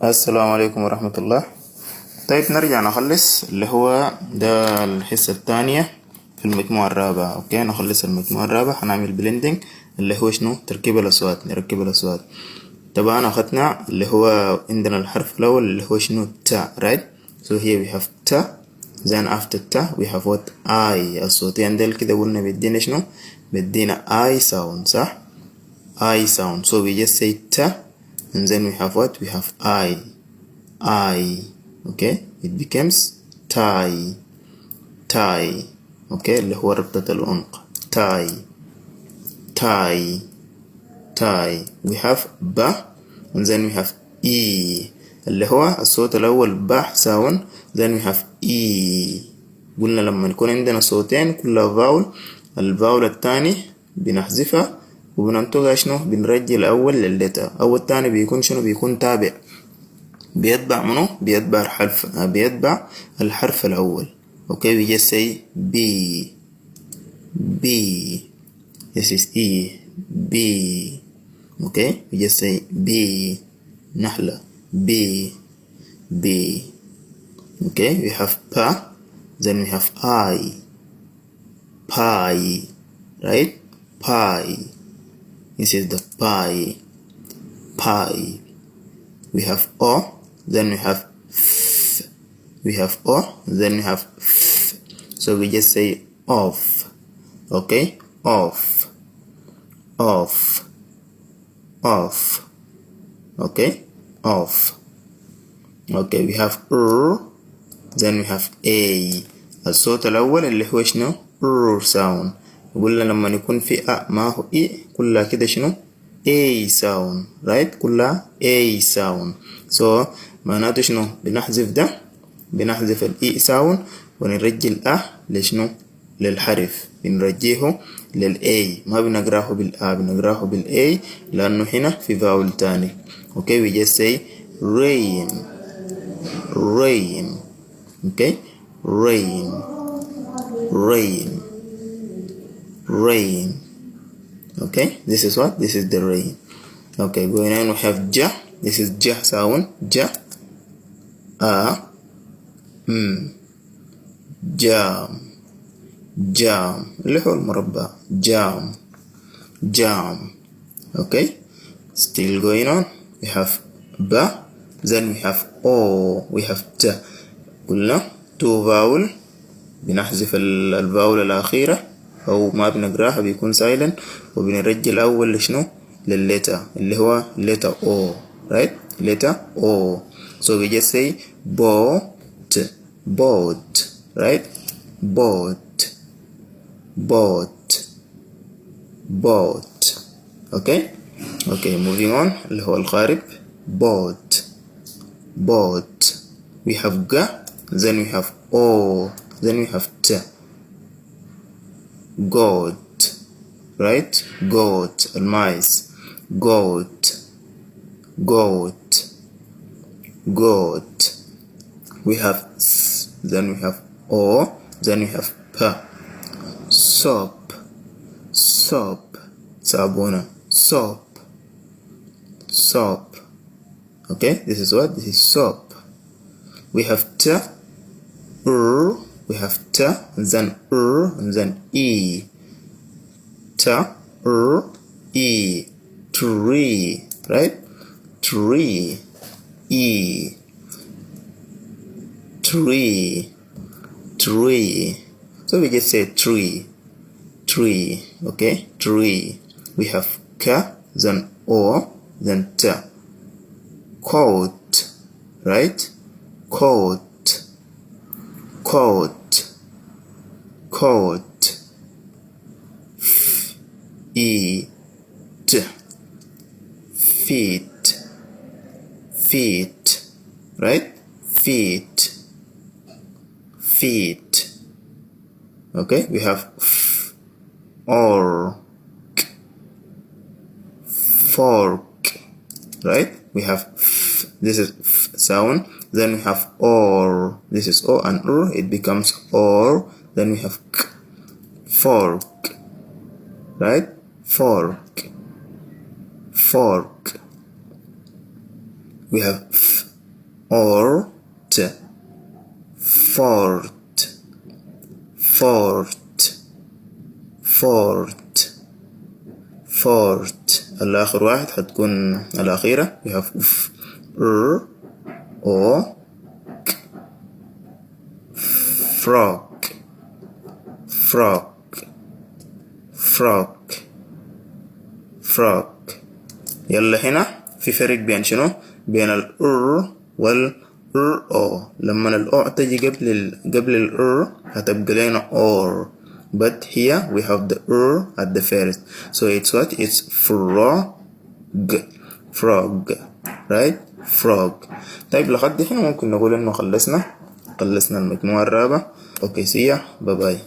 السلام عليكم ورحمة الله. طيب نرجع نخلص اللي هو ده الحصة الثانية في المجموعة الرابعة. اوكي نخلص المجموعة الرابعة، هنعمل بلندنج اللي هو شنو؟ تركيب الأصوات. نركب الأصوات. طبعا أخدنا اللي هو عندنا الحرف الأول اللي هو شنو؟ تا. right. so here we have تا. then after تا we have what? I. الصوتين ديل كده قلنا بيدينا شنو؟ بيدينا I sound. صح؟ I sound. so we just say تا and then we have what? we have I. okay it becomes tie. okay اللي هو ربطة العنق. tie. we have ba and then we have e اللي هو الصوت الأول با sound. then we have e. قلنا لما يكون عندنا صوتين كلها فاول، الفاول الثاني بنحذفها وبننطقها شنو؟ بنرجع الأول لللتا، أو الثاني بيكون شنو؟ بيكون تابع، بيتبع منو؟ بيتبع الحرف الأول. okay we just say b. this is e. b. okay we just say b. نحلة b. okay we have pa then we have I. pie. right. pie. this is the pie. we have o then we have f. then we have f. so we just say off. okay off. okay off. okay we have then we have a. الصوت الأول اللي هو شنو؟ sound. قلنا لما يكون في أ ما هو إي كلها كده شنو؟ A sound. right. كلها A sound. so معناته شنو؟ بنحذف ده، بنحذف ال E sound ونرجي ال أ لشنو؟ للحرف، بنرجيه لل A، ما بنقراه بال A، بنقراه بال A لأنه هنا في فاول تاني. okay we just say rain. okay rain. okay this is what? this is the rain. okay going on we have ja. this is ja sound. ja jam اللي هو المربع. jam. okay still going on we have ba then we have o we have ta. قلنا two vowel بنحذف الفاول الأخيرة أو ما بنقراها بيكون silent وبنرجي الأول لشنو؟ للليتا اللي هو letter O. right. letter O. so we just say boat. right. boat. okay moving on اللي هو الخارب boat. we have ga then we have O then we have t. goat. right. goat المايس. goat. we have s then we have o then we have p. soap. صابونة. soap. okay this is what? this is soap. we have t we have t and then e. t e. tree. right. tree. e. tree. so we just say tree. okay tree. we have k then o then t. coat. right. coat. feet. right. feet. okay we have fork. right. we have this is sound. then we have or. this is o and it becomes or. then we have k. fork. right. fork. we have ort fort fort fort fort. الآخر واحد حتكون الأخيرة we have f o frog frog frog frog. يلا هنا في فرق بين شنو؟ بين ال وال او. لما ال او تجي قبل ال هتبقى لنا or, but here we have the at the first, so it's what? It's frog frog, right? frog. طيب لحد هنا ممكن نقول انه خلصنا المجموعة الرابعة. اوكي سي يا باي باي.